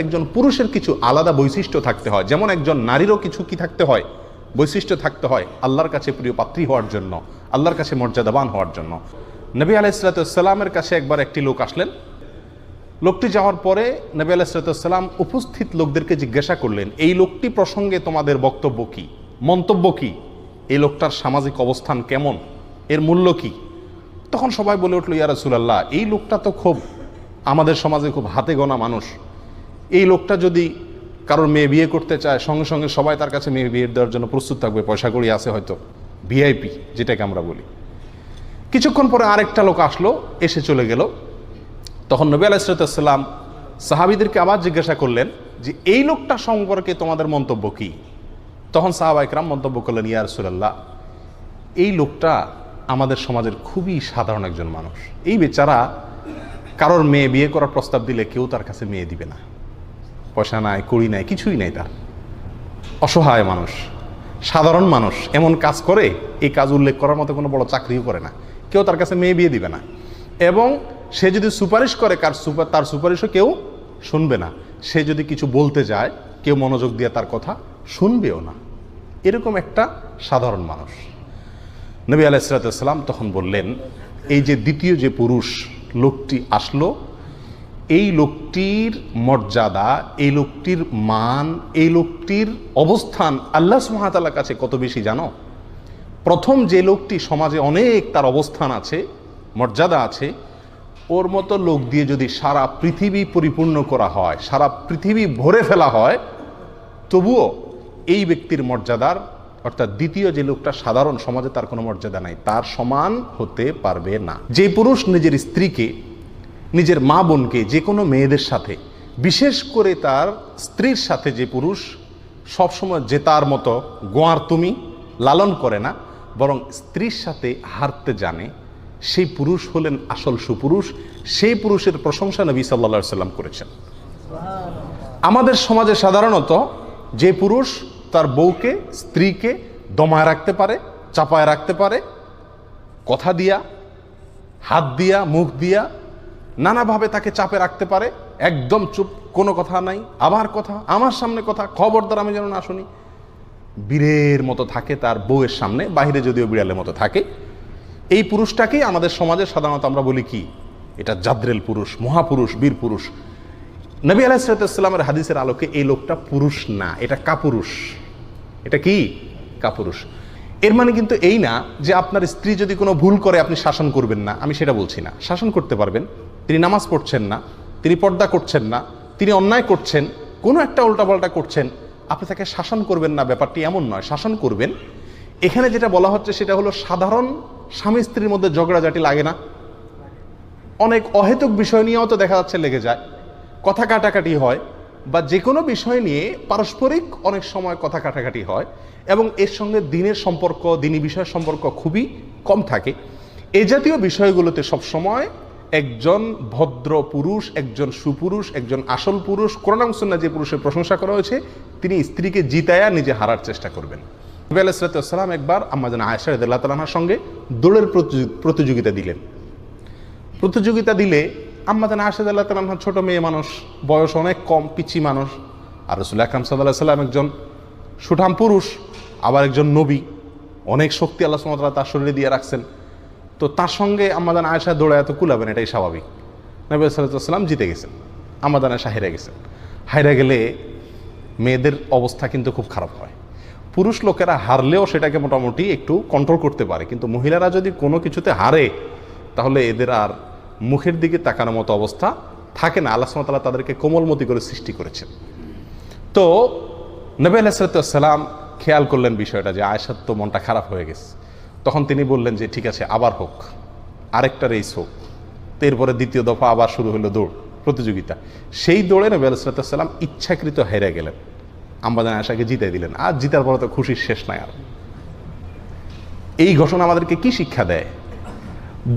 একজন পুরুষের কিছু আলাদা বৈশিষ্ট্য থাকতে হয়, যেমন একজন নারীরও কিছু কি থাকতে হয়, বৈশিষ্ট্য থাকতে হয় আল্লাহর কাছে প্রিয় পাত্রী হওয়ার জন্য, আল্লাহর কাছে মর্যাদাবান হওয়ার জন্য। নবী আলাইহিসসালামের কাছে একবার একটি লোক আসলেন। লোকটি যাওয়ার পরে নবী আলাইহিসসালাম উপস্থিত লোকদেরকে জিজ্ঞাসা করলেন, এই লোকটি প্রসঙ্গে তোমাদের বক্তব্য কি, মন্তব্য কি, এই লোকটার সামাজিক অবস্থান কেমন, এর মূল্য কি? তখন সবাই বলে উঠল, ইয়া রাসূলুল্লাহ, এই লোকটা তো খুব আমাদের সমাজে খুব হাতে গোনা মানুষ। এই লোকটা যদি কারোর মেয়ে বিয়ে করতে চায়, সঙ্গে সঙ্গে সবাই তার কাছে মেয়ে বিয়ে দেওয়ার জন্য প্রস্তুত থাকবে, পয়সা কড়ি আছে, হয়তো ভিআইপি যেটাকে আমরা বলি। কিছুক্ষণ পরে আরেকটা লোক আসলো, এসে চলে গেল। তখন নবী আলাইহিসসালাম সাহাবীদেরকে আবার জিজ্ঞাসা করলেন যে এই লোকটা সম্পর্কে তোমাদের মন্তব্য কি? তখন সাহাবা ইকরাম মন্তব্য করলেন, ইয়া রাসূলুল্লাহ, এই লোকটা আমাদের সমাজের খুবই সাধারণ একজন মানুষ। এই বেচারা কারোর মেয়ে বিয়ে করার প্রস্তাব দিলে কেউ তার কাছে মেয়ে দিবে না, পয়সা নাই, কড়ি নাই, কিছুই নাই তার। অসহায় মানুষ, সাধারণ মানুষ, এমন কাজ করে, এই কাজ উল্লেখ করার মতো কোনো বড় চাকরিও করে না, কেউ তার কাছে মেয়ে বিয়ে দিবে না। এবং সে যদি সুপারিশ করে তার সুপারিশও কেউ শুনবে না। সে যদি কিছু বলতে যায়, কেউ মনোযোগ দিয়ে তার কথা শুনবেও না। এরকম একটা সাধারণ মানুষ। নবী আলাইহিসসালাম তখন বললেন, এই যে দ্বিতীয় যে পুরুষ লোকটি আসলো, এই লোকটির মর্যাদা, এই লোকটির মান, এই লোকটির অবস্থান আল্লাহ সুবহানাহু ওয়া তাআলার কাছে কত বেশি জানো? প্রথম যে লোকটি সমাজে অনেক তার অবস্থান আছে, মর্যাদা আছে, ওর মতো লোক দিয়ে যদি সারা পৃথিবী পরিপূর্ণ করা হয়, সারা পৃথিবী ভরে ফেলা হয়, তবুও এই ব্যক্তির মর্যাদার, অর্থাৎ দ্বিতীয় যে লোকটা সাধারণ সমাজে তার কোনো মর্যাদা নাই, তার সমান হতে পারবে না। যে পুরুষ নিজের স্ত্রীকে, নিজের মা বোনকে, যে কোনো মেয়েদের সাথে, বিশেষ করে তার স্ত্রীর সাথে যে পুরুষ সবসময় যে তার মতো গোয়ার তুমি লালন করে না, বরং স্ত্রীর সাথে হারতে জানে, সেই পুরুষ হলেন আসল সুপুরুষ। সেই পুরুষের প্রশংসা নবী সাল্লাল্লাহু আলাইহি সাল্লাম করেছেন। আমাদের সমাজে সাধারণত যে পুরুষ তার বউকে, স্ত্রীকে দমায় রাখতে পারে, চাপায় রাখতে পারে, কথা দিয়া, হাত দিয়া, মুখ দিয়া নানাভাবে তাকে চাপে রাখতে পারে, একদম চুপ, কোনো কথা নাই, আবার কথা, আমার সামনে কথা, খবরদার আমি যেন না শুনি, বীরের মতো থাকে তার বউয়ের সামনে, বাহিরে যদিও বিড়ালের মতো থাকে। এই পুরুষটাকেই আমাদের সমাজে সাধারণত আমরা বলি কি, এটা জাদ্রেল পুরুষ, মহাপুরুষ, বীর পুরুষ। নবী আলাইহিসসালামের হাদিসের আলোকে এই লোকটা পুরুষ না, এটা কাপুরুষ। এটা কি? কাপুরুষ। এর মানে কিন্তু এই না যে আপনার স্ত্রী যদি কোনো ভুল করে আপনি শাসন করবেন না, আমি সেটা বলছি না। শাসন করতে পারবেন। তিনি নামাজ পড়ছেন না, তিনি পর্দা করছেন না, তিনি অন্যায় করছেন, কোনো একটা উল্টাপাল্টা করছেন, আপনি তাকে শাসন করবেন না, ব্যাপারটি এমন নয়। শাসন করবেন। এখানে যেটা বলা হচ্ছে সেটা হলো সাধারণ স্বামী স্ত্রীর মধ্যে ঝগড়াঝাটি লাগে না, অনেক অহেতুক বিষয় নিয়েও তো দেখা যাচ্ছে লেগে যায়, কথা কাটাকাটি হয়, বা যে কোনো বিষয় নিয়ে পারস্পরিক অনেক সময় কথা কাটাকাটি হয়, এবং এর সঙ্গে দিনের সম্পর্ক, দিনী বিষয়ের সম্পর্ক খুবই কম থাকে। এই জাতীয় বিষয়গুলোতে সবসময় একজন ভদ্র পুরুষ, একজন সুপুরুষ, একজন আসল পুরুষ, কোরআন এবং সুন্নাহ যে পুরুষের প্রশংসা করা হয়েছে, তিনি স্ত্রীকে জিতায়া নিজে হারার চেষ্টা করবেন। নবী আলাইহিস সালাম একবার আম্মা জান আয়েশা রাদিয়াল্লাহু তাআলা আনহার সঙ্গে দৌড়ের প্রতিযোগিতা দিলেন। প্রতিযোগিতা দিলে আম্মা জান আয়েশা রাদিয়াল্লাহু তাআলা আনহা ছোট মেয়ে মানুষ, বয়স অনেক কম, পিচ্চি মানুষ, আর রাসূল আকরাম সাল্লাল্লাহু আলাইহি ওয়াসাল্লাম একজন সুঠাম পুরুষ, আবার একজন নবী, অনেক শক্তি আল্লাহ সুবহানাহু ওয়া তাআলা তার শরীরে দিয়ে রাখছেন। তো তার সঙ্গে আম্মা জান আয়েশা দৌড়ায় এত কুলাবেন, এটাই স্বাভাবিক। নবী সাল্লাল্লাহু আলাইহি ওয়াসাল্লাম জিতে গেছেন, আম্মা জান আয়েশা হেরে গেছেন। হাইরা গেলে মেয়েদের অবস্থা কিন্তু খুব খারাপ হয়। পুরুষ লোকেরা হারলেও সেটাকে মোটামুটি একটু কন্ট্রোল করতে পারে, কিন্তু মহিলারা যদি কোনো কিছুতে হারে, তাহলে এদের আর মুখের দিকে তাকানোর মতো অবস্থা থাকে না। আল্লাহ সুবহানাহু ওয়া তাআলা তাদেরকে কোমলমতি করে সৃষ্টি করেছেন। তো নবী আলাইহিস সালাম খেয়াল করলেন বিষয়টা, যে আয়েশার তো মনটা খারাপ হয়ে গেছে। তখন তিনি বললেন যে ঠিক আছে, আবার হোক, আরেকটা রেস হোক। তো এরপরে দ্বিতীয় দফা আবার শুরু হলো দৌড় প্রতিযোগিতা। সেই দৌড়ে নবী আলাইহিস সালাম ইচ্ছাকৃত হেরে গেলেন, আম্মা জান আয়েশাকে জিতে দিলেন। আর জিতার পরে তো খুশির শেষ নাই আর। এই ঘটনা আমাদেরকে কি শিক্ষা দেয়?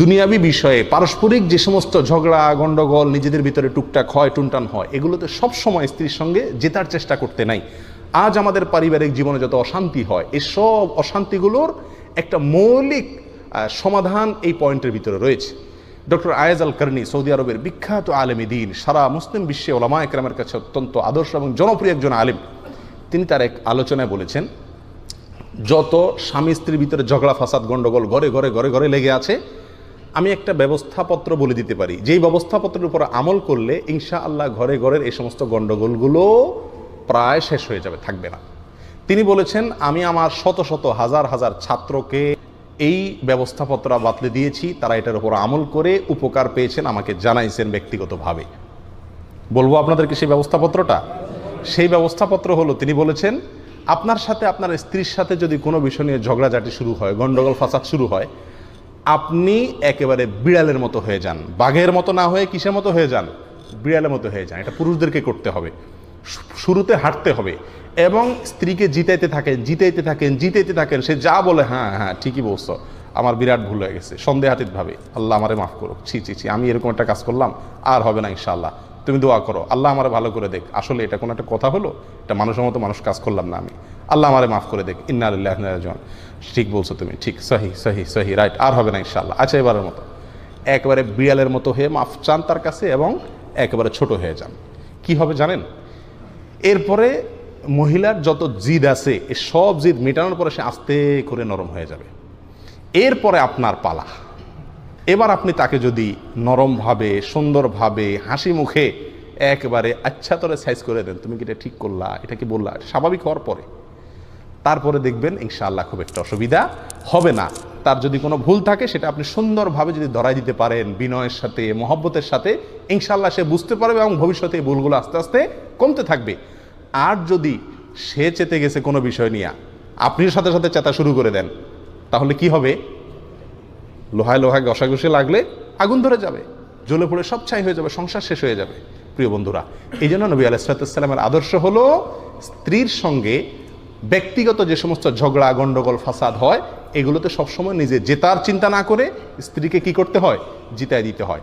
দুনিয়াবি বিষয়ে পারস্পরিক যে সমস্ত ঝগড়া গন্ডগোল নিজেদের ভিতরে টুকটাক হয়, টুনটান হয়, এগুলোতে সবসময় স্ত্রীর সঙ্গে জেতার চেষ্টা করতে নাই। আজ আমাদের পারিবারিক জীবনে যত অশান্তি হয়, এসব অশান্তিগুলোর একটা মৌলিক সমাধান এই পয়েন্টের ভিতরে রয়েছে। ডক্টর আয়েজ আল কারনি, সৌদি আরবের বিখ্যাত আলেম দ্বীন, সারা মুসলিম বিশ্বে ওলামা একরামের কাছে অত্যন্ত আদর্শ এবং জনপ্রিয় একজন আলেম, তিনি তার এক আলোচনায় বলেছেন, যত স্বামী স্ত্রীর ভিতরে ঝগড়া ফাসাদ গন্ডগোল ঘরে ঘরে ঘরে ঘরে লেগে আছে, আমি একটা ব্যবস্থাপত্র বলে দিতে পারি, যেই ব্যবস্থাপত্রের উপর আমল করলে ইনশাআল্লাহ ঘরে ঘরের এই সমস্ত গন্ডগোলগুলো প্রায় শেষ হয়ে যাবে, থাকবে না। তিনি বলেছেন, আমি আমার শত শত হাজার হাজার ছাত্রকে এই ব্যবস্থাপত্র বাতলে দিয়েছি, তারা এটার উপর আমল করে উপকার পেয়েছেন, আমাকে জানাইছেন ব্যক্তিগতভাবে। বলবো আপনাদেরকে সেই ব্যবস্থাপত্রটা। সেই ব্যবস্থাপত্র হলো, তিনি বলেছেন, আপনার সাথে আপনার স্ত্রীর সাথে যদি কোনো বিষয় নিয়ে ঝগড়াঝাটি শুরু হয়, গন্ডগোল ফাসাদ শুরু হয়, আপনি একেবারে বিড়ালের মতো হয়ে যান, বাঘের মতো না হয়ে কিসের মতো হয়ে যান? বিড়ালের মতো হয়ে যান। এটা পুরুষদেরকে করতে হবে, শুরুতে হাঁটতে হবে এবং স্ত্রীকে জিতাইতে থাকেন জিতাইতে থাকেন জিতাইতে থাকেন। সে যা বলে, হ্যাঁ হ্যাঁ ঠিকই বলছো, আমার বিরাট ভুল হয়ে গেছে, সন্দেহাতীত ভাবে, আল্লাহ আমারে মাফ করো, ছি ছি ছি, আমি এরকম একটা কাজ করলাম, আর হবে না ইনশাআল্লাহ, তুমি দোয়া করো, আল্লাহ আমারে ভালো করে দেখ, আসলে এটা কোনো একটা কথা হলো, এটা মানুষের মতো মানুষ কাজ করলাম না আমি, আল্লাহ আমারে মাফ করে দেখ, ইন্না লিল্লাহি ওয়া ইন্না ইলাইহি রাজিউন, ঠিক বলছো তুমি, ঠিক, সহি সহি সহি, রাইট, আর হবে না ইনশাআল্লাহ, আচ্ছা এবারের মতো। একেবারে বিড়ালের মতো হয়ে মাফ চান তার কাছে এবং একেবারে ছোট হয়ে যান। কি হবে জানেন? এরপরে মহিলার যত জিদ আছে, এই সব জিদ মেটানোর পরে সে আস্তে করে নরম হয়ে যাবে। এরপরে আপনার পালা। এবার আপনি তাকে যদি নরমভাবে, সুন্দরভাবে, হাসি মুখে একেবারে আচ্ছা তরে সাইজ করে দেন, তুমি কি এটা ঠিক করলা, এটা কি বললা, স্বাভাবিক হওয়ার পরে, তারপরে দেখবেন ইনশাআল্লাহ খুব একটা অসুবিধা হবে না। তার যদি কোনো ভুল থাকে সেটা আপনি সুন্দরভাবে যদি ধরাই দিতে পারেন, বিনয়ের সাথে, মহব্বতের সাথে, ইনশাআল্লাহ সে বুঝতে পারবে এবং ভবিষ্যতে এই ভুলগুলো আস্তে আস্তে কমতে থাকবে। আর যদি সে চেতে গেছে কোনো বিষয় নিয়ে, আপনি সাথে সাথে চেতা শুরু করে দেন, তাহলে কি হবে? লোহায় লোহায় ঘষাঘষি লাগলে আগুন ধরে যাবে, জ্বলে পড়ে সব ছাই হয়ে যাবে, সংসার শেষ হয়ে যাবে। প্রিয় বন্ধুরা, এই জন্য নবী আলাইহিস সালামের আদর্শ হলো স্ত্রীর সঙ্গে ব্যক্তিগত যে সমস্ত ঝগড়া গন্ডগোল ফাসাদ হয়, এগুলোতে সবসময় নিজে জেতার চিন্তা না করে স্ত্রীকে কি করতে হয়? জিতায় দিতে হয়।